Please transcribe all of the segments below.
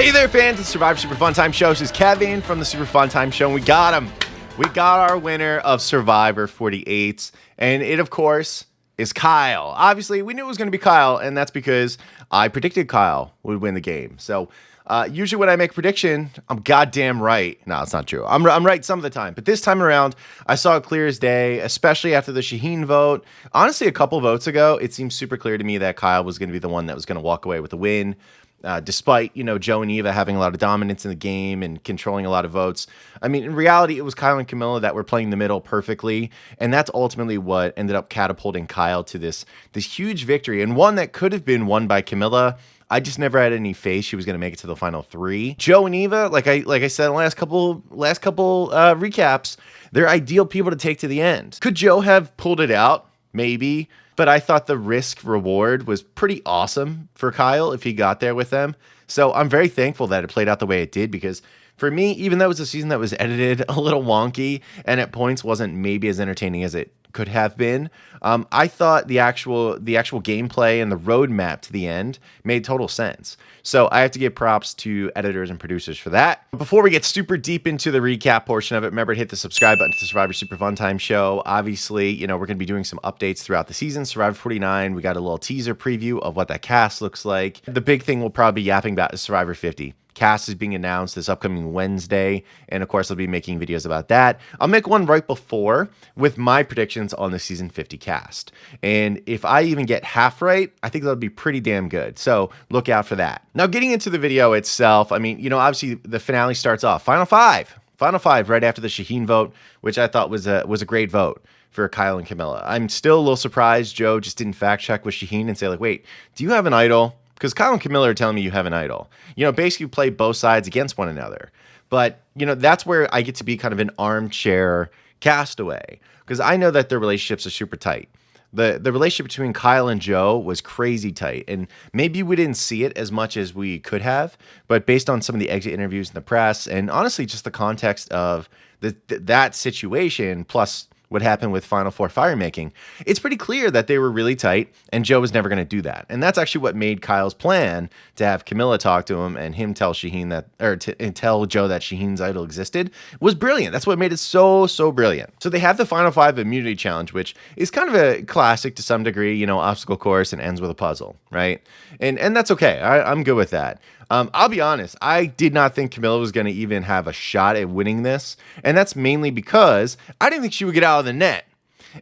Hey there, fans of Survivor Super Fun Time Show. This is Kevin from the Super Fun Time Show, and we got him. We got our winner of Survivor 48, and it, of course, is Kyle. Obviously, we knew it was going to be Kyle, and that's because I predicted Kyle would win the game. So, usually when I make a prediction, I'm goddamn right. No, it's not true. I'm right some of the time, but this time around, I saw it clear as day, especially after the Shaheen vote. Honestly, a couple votes ago, it seemed super clear to me that Kyle was going to be the one that was going to walk away with the win. Despite, Joe and Eva having a lot of dominance in the game and controlling a lot of votes. I mean, in reality, it was Kyle and Kamilla that were playing the middle perfectly. And that's ultimately what ended up catapulting Kyle to this huge victory, and one that could have been won by Kamilla. I just never had any faith she was going to make it to the final three. Joe and Eva, like I said in the last couple recaps, they're ideal people to take to the end. Could Joe have pulled it out? Maybe. But I thought the risk reward was pretty awesome for Kyle if he got there with them. So I'm very thankful that it played out the way it did, because for me, even though it was a season that was edited a little wonky and at points wasn't maybe as entertaining as it could have been, I thought the actual gameplay and the roadmap to the end made total sense. So I have to give props to editors and producers for that. Before we get super deep into the recap portion of it, remember to hit the subscribe button to the Survivor Super Fun Time Show. Obviously, we're going to be doing some updates throughout the season. Survivor 49, we got a little teaser preview of what that cast looks like. The big thing we'll probably be yapping about is Survivor 50. Cast is being announced this upcoming Wednesday, and of course I'll be making videos about that. I'll make one right before with my predictions on the season 50 cast, and if I even get half right, I think that'll be pretty damn good, so look out for that. Now, getting into the video itself, I mean, obviously the finale starts off final five right after the Shaheen vote, which I thought was a great vote for Kyle and Kamilla. I'm still a little surprised Joe just didn't fact check with Shaheen and say, like, wait, do you have an idol? Because Kyle and Kamilla are telling me you have an idol. Basically play both sides against one another. But, that's where I get to be kind of an armchair castaway. Because I know that their relationships are super tight. The relationship between Kyle and Joe was crazy tight. And maybe we didn't see it as much as we could have. But based on some of the exit interviews in the press, and honestly just the context of that situation, plus what happened with Final Four fire making, it's pretty clear that they were really tight, and Joe was never going to do that. And that's actually what made Kyle's plan to have Kamilla talk to him and him tell Shaheen that, or tell Joe that Shaheen's idol existed, was brilliant. That's what made it so brilliant. So they have the Final Five immunity challenge, which is kind of a classic to some degree, obstacle course and ends with a puzzle, right? And that's okay. I'm good with that. I'll be honest, I did not think Kamilla was going to even have a shot at winning this. And that's mainly because I didn't think she would get out of the net.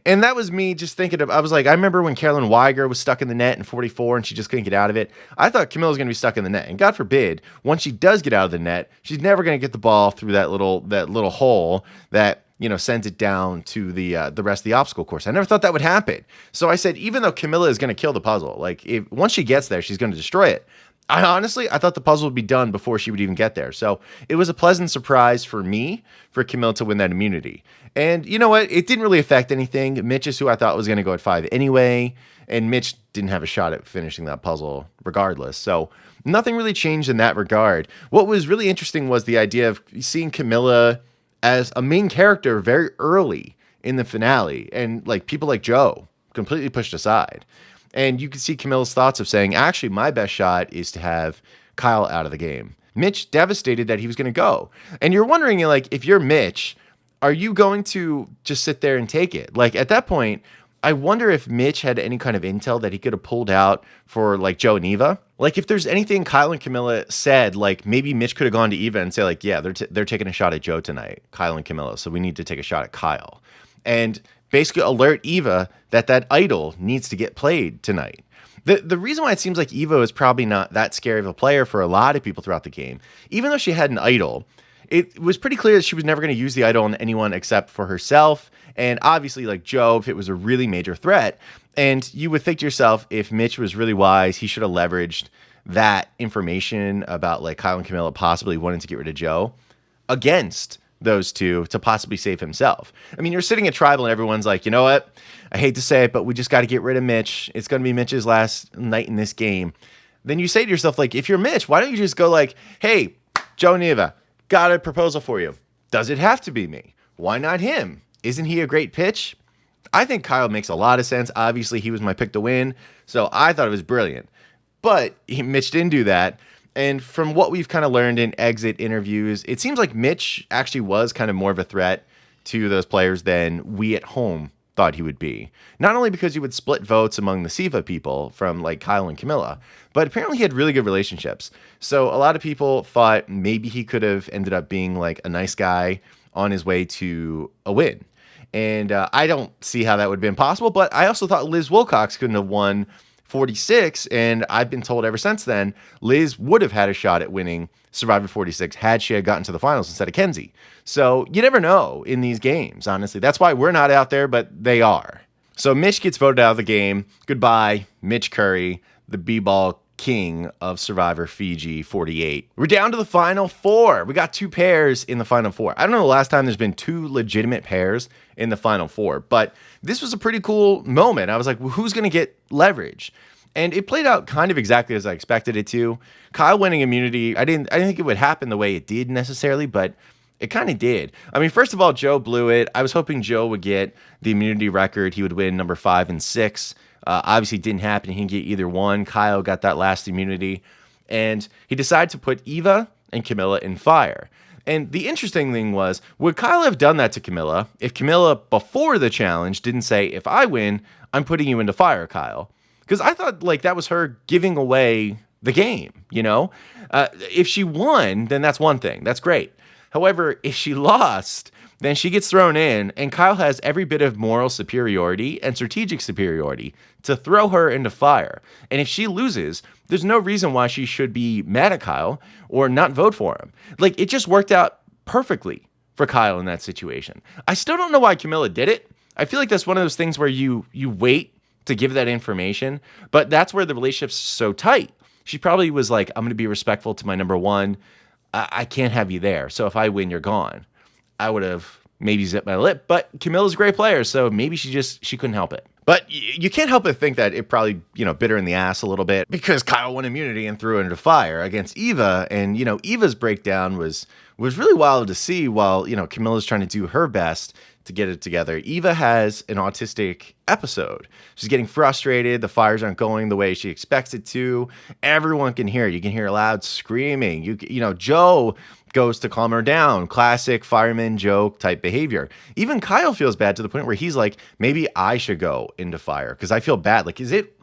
And that was me just thinking I was like, I remember when Carolyn Weiger was stuck in the net in 44 and she just couldn't get out of it. I thought Kamilla was going to be stuck in the net. And God forbid, once she does get out of the net, she's never going to get the ball through that little hole that, sends it down to the rest of the obstacle course. I never thought that would happen. So I said, even though Kamilla is going to kill the puzzle, like once she gets there, she's going to destroy it. I thought the puzzle would be done before she would even get there. So it was a pleasant surprise for me for Kamilla to win that immunity. And you know what? It didn't really affect anything. Mitch is who I thought was going to go at 5 anyway. And Mitch didn't have a shot at finishing that puzzle regardless. So nothing really changed in that regard. What was really interesting was the idea of seeing Kamilla as a main character very early in the finale. And like people like Joe completely pushed aside. And you can see Kamilla's thoughts of saying, actually, my best shot is to have Kyle out of the game. Mitch devastated that he was going to go. And you're wondering, like, if you're Mitch, are you going to just sit there and take it? Like, at that point, I wonder if Mitch had any kind of intel that he could have pulled out for, like, Joe and Eva. Like, if there's anything Kyle and Kamilla said, like, maybe Mitch could have gone to Eva and say, like, yeah, they're taking a shot at Joe tonight, Kyle and Kamilla, so we need to take a shot at Kyle. And basically alert Eva that idol needs to get played tonight. The reason why it seems like Eva is probably not that scary of a player for a lot of people throughout the game, even though she had an idol, it was pretty clear that she was never going to use the idol on anyone except for herself. And obviously, like Joe, if it was a really major threat. And you would think to yourself, if Mitch was really wise, he should have leveraged that information about like Kyle and Kamilla possibly wanting to get rid of Joe against those two to possibly save himself. I mean, you're sitting at Tribal and everyone's like, you know what? I hate to say it, but we just got to get rid of Mitch. It's going to be Mitch's last night in this game. Then you say to yourself, like, if you're Mitch, why don't you just go like, hey, Joe and Eva, got a proposal for you. Does it have to be me? Why not him? Isn't he a great pitch? I think Kyle makes a lot of sense. Obviously, he was my pick to win, so I thought it was brilliant. But Mitch didn't do that. And from what we've kind of learned in exit interviews, it seems like Mitch actually was kind of more of a threat to those players than we at home thought he would be. Not only because he would split votes among the SIVA people from like Kyle and Kamilla, but apparently he had really good relationships. So a lot of people thought maybe he could have ended up being like a nice guy on his way to a win. And I don't see how that would have been possible, but I also thought Liz Wilcox couldn't have won 46, and I've been told ever since then, Liz would have had a shot at winning Survivor 46 had she had gotten to the finals instead of Kenzie. So you never know in these games, honestly. That's why we're not out there, but they are. So Mitch gets voted out of the game. Goodbye, Mitch Curry, the B-ball king of Survivor Fiji 48. We're down to the final four. We got two pairs in the final four. I don't know the last time there's been two legitimate pairs in the final four, but this was a pretty cool moment. I was like, well, who's going to get leverage? And it played out kind of exactly as I expected it to. Kyle winning immunity, I didn't think it would happen the way it did necessarily, but it kind of did. I mean, first of all, Joe blew it. I was hoping Joe would get the immunity record. He would win number 5 and 6. Obviously, it didn't happen. He didn't get either one. Kyle got that last immunity. And he decided to put Eva and Kamilla in fire. And the interesting thing was, would Kyle have done that to Kamilla if Kamilla, before the challenge, didn't say, if I win, I'm putting you into fire, Kyle? Because I thought like that was her giving away the game, you know? If she won, then that's one thing. That's great. However, if she lost, then she gets thrown in, and Kyle has every bit of moral superiority and strategic superiority to throw her into fire. And if she loses, there's no reason why she should be mad at Kyle or not vote for him. Like, it just worked out perfectly for Kyle in that situation. I still don't know why Kamilla did it. I feel like that's one of those things where you wait to give that information, but that's where the relationship's so tight. She probably was like, I'm going to be respectful to my number one. I can't have you there. So if I win, you're gone. I would have maybe zipped my lip, but Camilla's a great player, so maybe she couldn't help it. But you can't help but think that it probably, bit her in the ass a little bit because Kyle won immunity and threw her into fire against Eva. And, Eva's breakdown was really wild to see while, Camilla's trying to do her best to get it together. Eva has an autistic episode. She's getting frustrated. The fires aren't going the way she expects it to. Everyone can hear it. You can hear loud screaming. Joe goes to calm her down. Classic fireman Joe type behavior. Even Kyle feels bad to the point where he's like, maybe I should go into fire because I feel bad. Like, is it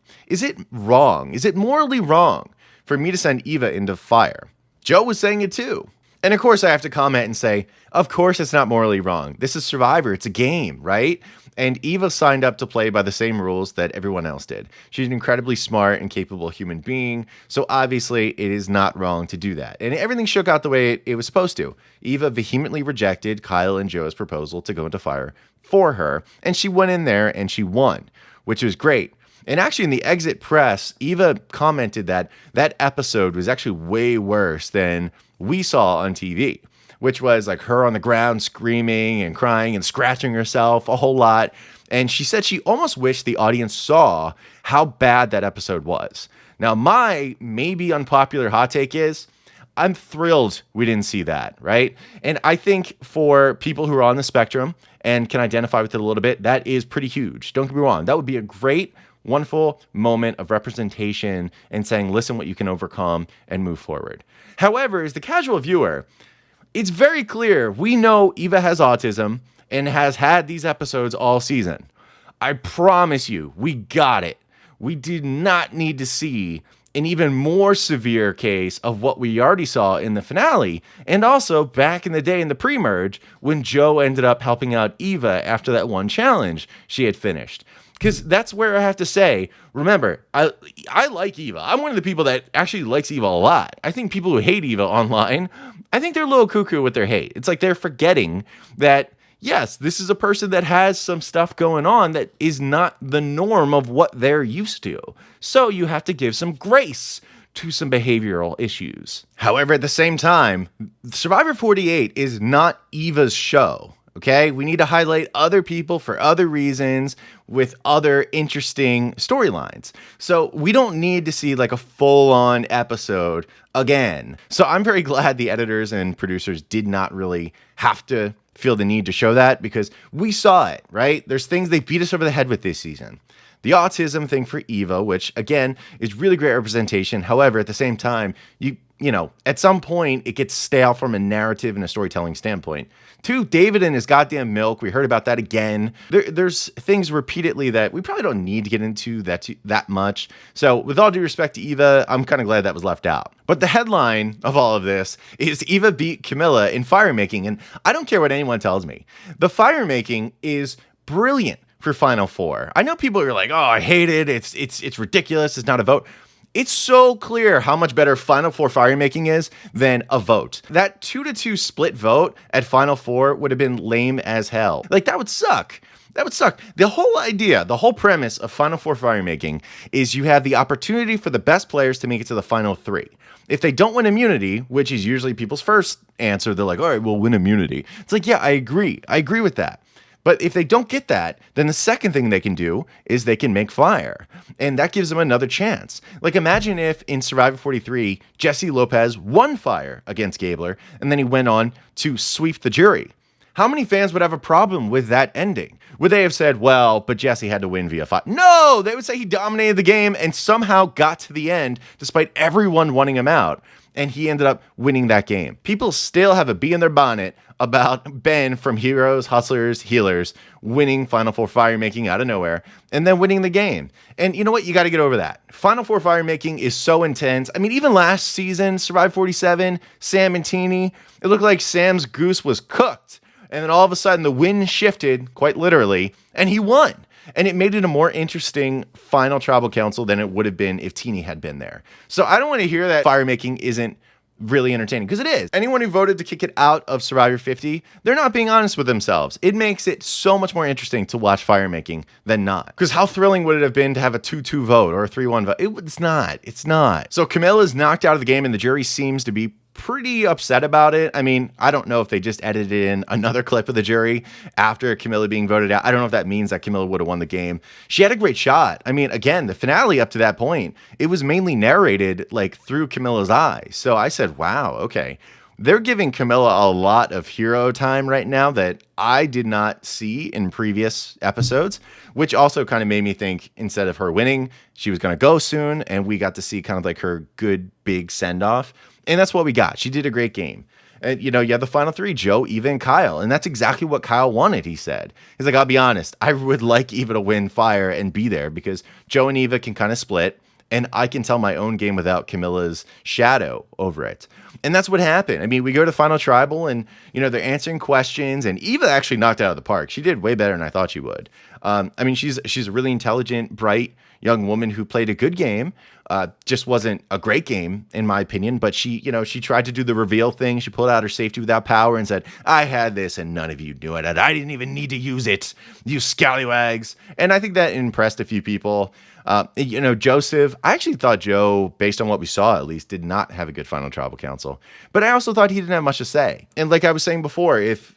wrong? Is it morally wrong for me to send Eva into fire? Joe was saying it too. And of course I have to comment and say, of course it's not morally wrong. This is Survivor. It's a game, right? And Eva signed up to play by the same rules that everyone else did. She's an incredibly smart and capable human being, so obviously it is not wrong to do that. And everything shook out the way it was supposed to. Eva vehemently rejected Kyle and Joe's proposal to go into fire for her, and she went in there and she won, which was great. And actually in the exit press, Eva commented that episode was actually way worse than we saw on TV, which was like her on the ground screaming and crying and scratching herself a whole lot. And she said she almost wished the audience saw how bad that episode was. Now, my maybe unpopular hot take is I'm thrilled we didn't see that, right? And I think for people who are on the spectrum and can identify with it a little bit, that is pretty huge. Don't get me wrong. That would be a great, wonderful moment of representation and saying, listen, what you can overcome and move forward. However, as the casual viewer, it's very clear we know Eva has autism and has had these episodes all season. I promise you, we got it. We did not need to see an even more severe case of what we already saw in the finale, and also back in the day in the pre-merge when Joe ended up helping out Eva after that one challenge she had finished. Because that's where I have to say, remember, I like Eva. I'm one of the people that actually likes Eva a lot. I think people who hate Eva online, I think they're a little cuckoo with their hate. It's like they're forgetting that, yes, this is a person that has some stuff going on that is not the norm of what they're used to. So you have to give some grace to some behavioral issues. However, at the same time, Survivor 48 is not Eva's show. Okay, we need to highlight other people for other reasons with other interesting storylines. So we don't need to see like a full-on episode again. So I'm very glad the editors and producers did not really have to feel the need to show that because we saw it, right? There's things they beat us over the head with this season. the autism thing for Eva, which again is really great representation. However, at the same time, you know, at some point it gets stale from a narrative and a storytelling standpoint. 2, David and his goddamn milk. We heard about that again. There's things repeatedly that we probably don't need to get into that much. So with all due respect to Eva, I'm kind of glad that was left out. But the headline of all of this is Eva beat Kamilla in fire making. And I don't care what anyone tells me. The fire making is brilliant for Final Four. I know people are like, oh, I hate it. It's ridiculous. It's not a vote. It's so clear how much better Final Four fire making is than a vote. That 2-2 split vote at Final Four would have been lame as hell. Like, that would suck. That would suck. The whole idea, the whole premise of Final Four fire making is you have the opportunity for the best players to make it to the final 3. If they don't win immunity, which is usually people's first answer, they're like, all right, we'll win immunity. It's like, yeah, I agree. I agree with that. But if they don't get that, then the second thing they can do is they can make fire. And that gives them another chance. Like, imagine if in Survivor 43, Jesse Lopez won fire against Gabler, and then he went on to sweep the jury. How many fans would have a problem with that ending? Would they have said, well, but Jesse had to win via fire? No, they would say he dominated the game and somehow got to the end despite everyone wanting him out. And he ended up winning that game. People still have a bee in their bonnet about Ben from Heroes, Hustlers, Healers winning Final Four fire making out of nowhere and then winning the game. And you know what? You got to get over that. Final Four fire making is so intense. I mean, even last season, Survivor 47, Sam and Teeny, it looked like Sam's goose was cooked. And then all of a sudden the wind shifted, quite literally, and he won. And it made it a more interesting final tribal council than it would have been if Teeny had been there. So I don't want to hear that fire making isn't really entertaining, because it is. Anyone who voted to kick it out of Survivor 50, they're not being honest with themselves. It makes it so much more interesting to watch fire making than not. Because how thrilling would it have been to have a 2-2 vote or a 3-1 vote? It's not. It's not. So Kamilla is knocked out of the game, and the jury seems to be pretty upset about it. I mean, I don't know if they just edited in another clip of the jury after Kamilla being voted out. I don't know if that means that Kamilla would have won the game. She had a great shot. I mean, again, the finale up to that point, it was mainly narrated like through Camilla's eyes. So I said, wow, okay. They're giving Kamilla a lot of hero time right now that I did not see in previous episodes, which also kind of made me think instead of her winning, she was going to go soon, and we got to see kind of like her good big send-off. And that's what we got. She did a great game. And, you know, you have the final 3, Joe, Eva, and Kyle. And that's exactly what Kyle wanted, he said. He's like, I'll be honest, I would like Eva to win fire and be there because Joe and Eva can kind of split, and I can tell my own game without Camilla's shadow over it. And that's what happened. I mean, we go to Final Tribal, and, you know, they're answering questions, and Eva actually knocked out of the park. She did way better than I thought she would. I mean, she's a really intelligent, bright young woman who played a good game. Just wasn't a great game, in my opinion, but she tried to do the reveal thing. She pulled out her safety without power and said, I had this and none of you knew it. And I didn't even need to use it, you scallywags. And I think that impressed a few people. Joseph, I actually thought Joe, based on what we saw at least, did not have a good final tribal council. But I also thought he didn't have much to say. And like I was saying before, if,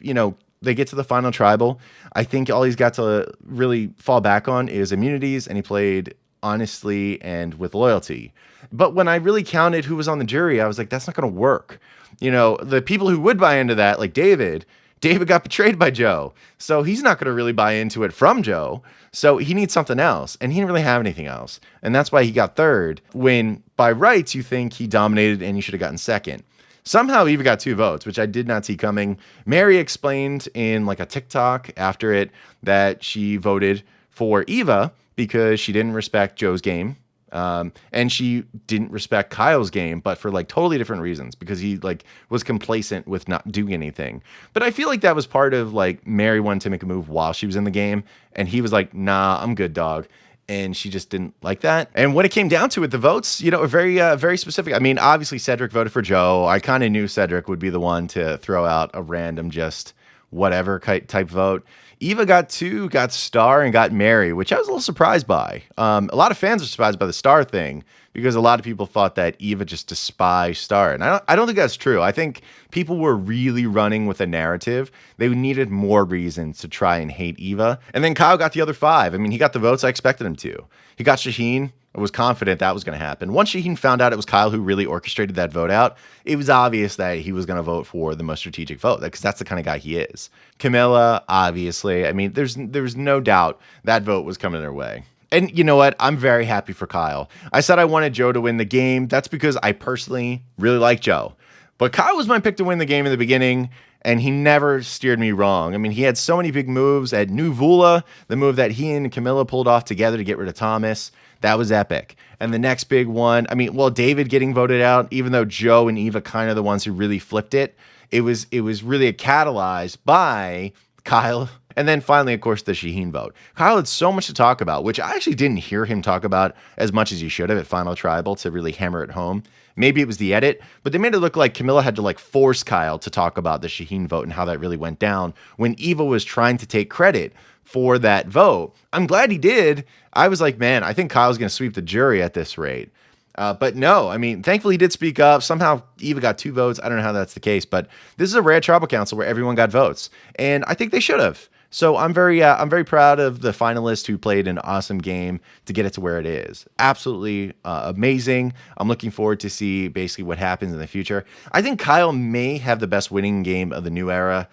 they get to the final tribal, I think all he's got to really fall back on is immunities, and he played honestly and with loyalty. But when I really counted who was on the jury, I was like, that's not going to work. The people who would buy into that, like David got betrayed by Joe. So he's not going to really buy into it from Joe. So he needs something else. And he didn't really have anything else. And that's why he got third, when by rights you think he dominated and he should have gotten second. Somehow Eva got 2 votes, which I did not see coming. Mary explained in like a TikTok after it that she voted for Eva because she didn't respect Joe's game. And she didn't respect Kyle's game, but for like totally different reasons, because he like was complacent with not doing anything. But I feel like that was part of like Mary wanted to make a move while she was in the game, and he was like, nah, I'm good, dog. And she just didn't like that. And when it came down to it, the votes, are very, very specific. I mean, obviously Cedric voted for Joe. I kind of knew Cedric would be the one to throw out a random just whatever type vote. Eva got 2, got Star, and got Mary, which I was a little surprised by. A lot of fans are surprised by the Star thing because a lot of people thought that Eva just despised Star. And I don't think that's true. I think people were really running with a narrative. They needed more reasons to try and hate Eva. And then Kyle got the other 5. I mean, he got the votes I expected him to. He got Shaheen. I was confident that was going to happen. Once Shaheen found out it was Kyle who really orchestrated that vote out, it was obvious that he was going to vote for the most strategic vote, because that's the kind of guy he is. Kamilla, obviously, I mean, there's no doubt that vote was coming their way. And you know what? I'm very happy for Kyle. I said I wanted Joe to win the game. That's because I personally really like Joe. But Kyle was my pick to win the game in the beginning, and he never steered me wrong. I mean, he had so many big moves at New Vula, the move that he and Kamilla pulled off together to get rid of Thomas. That was epic. And the next big one, I mean, well, David getting voted out, even though Joe and Eva kind of the ones who really flipped it, it was really catalyzed by Kyle. And then finally, of course, the Shaheen vote. Kyle had so much to talk about, which I actually didn't hear him talk about as much as he should have at Final Tribal to really hammer it home. Maybe it was the edit, but they made it look like Kamilla had to like force Kyle to talk about the Shaheen vote and how that really went down when Eva was trying to take credit for that vote. I'm glad he did. I was like, man, I think Kyle's going to sweep the jury at this rate. But no, I mean, thankfully he did speak up. Somehow Eva got 2 votes. I don't know how that's the case, but this is a rare tribal council where everyone got votes, and I think they should have. So I'm very proud of the finalists who played an awesome game to get it to where it is. Absolutely amazing. I'm looking forward to see basically what happens in the future. I think Kyle may have the best winning game of the new era.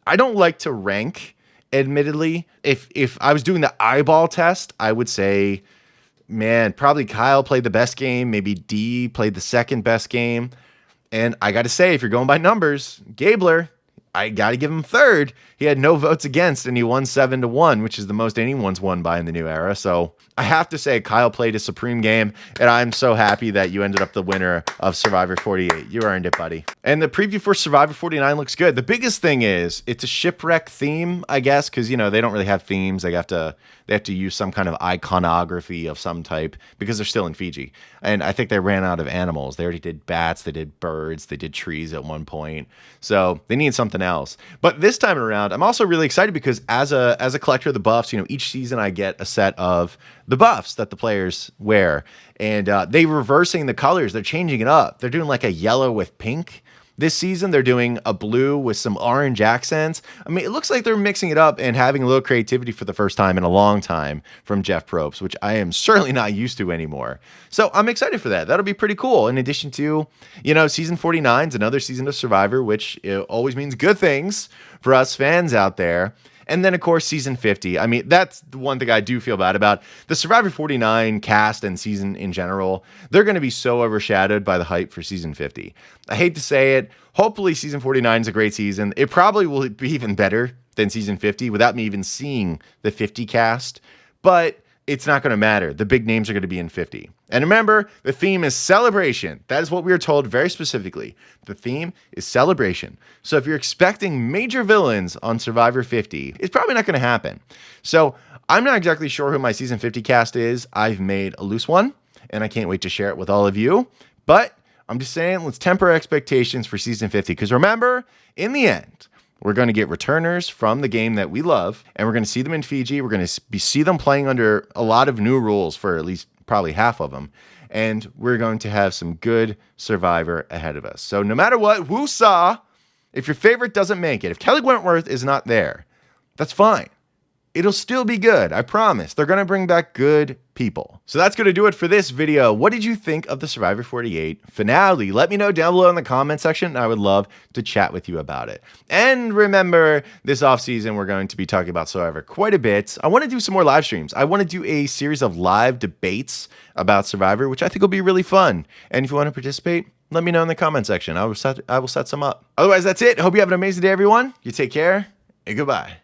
I don't like to rank, admittedly. If I was doing the eyeball test, I would say, man, probably Kyle played the best game. Maybe D played the second best game. And I got to say, if you're going by numbers, Gabler, I got to give him third. He had no votes against, and he won 7-1, which is the most anyone's won by in the new era. So I have to say, Kyle played a supreme game, and I'm so happy that you ended up the winner of Survivor 48. You earned it, buddy. And the preview for Survivor 49 looks good. The biggest thing is it's a shipwreck theme, I guess, because, you know, they don't really have themes. They have to use some kind of iconography of some type because they're still in Fiji. And I think they ran out of animals. They already did bats, they did birds, they did trees at one point. So they need something else. But this time around, I'm also really excited because as a collector of the buffs, you know, each season I get a set of the buffs that the players wear. And they're reversing the colors. They're changing it up. They're doing like a yellow with pink. This season, they're doing a blue with some orange accents. I mean, it looks like they're mixing it up and having a little creativity for the first time in a long time from Jeff Probst, which I am certainly not used to anymore. So I'm excited for that. That'll be pretty cool. In addition to, you know, season 49 is another season of Survivor, which always means good things for us fans out there. And then, of course, season 50. I mean, that's the one thing I do feel bad about. The Survivor 49 cast and season in general, they're going to be so overshadowed by the hype for season 50. I hate to say it. Hopefully, season 49 is a great season. It probably will be even better than season 50 without me even seeing the 50 cast. But it's not going to matter. The big names are going to be in 50. And remember, the theme is celebration. That is what we are told very specifically. The theme is celebration. So if you're expecting major villains on Survivor 50, it's probably not going to happen. So I'm not exactly sure who my season 50 cast is. I've made a loose one, and I can't wait to share it with all of you. But I'm just saying, let's temper expectations for season 50. Because remember, in the end, we're going to get returners from the game that we love, and we're going to see them in Fiji. We're going to see them playing under a lot of new rules for at least probably half of them, and we're going to have some good Survivor ahead of us. So no matter what, woosah, if your favorite doesn't make it, if Kelly Wentworth is not there, that's fine. It'll still be good, I promise. They're going to bring back good people. So that's going to do it for this video. What did you think of the Survivor 48 finale? Let me know down below in the comment section. I would love to chat with you about it. And remember, this offseason, we're going to be talking about Survivor quite a bit. I want to do some more live streams. I want to do a series of live debates about Survivor, which I think will be really fun. And if you want to participate, let me know in the comment section. I will set some up. Otherwise, that's it. Hope you have an amazing day, everyone. You take care, and goodbye.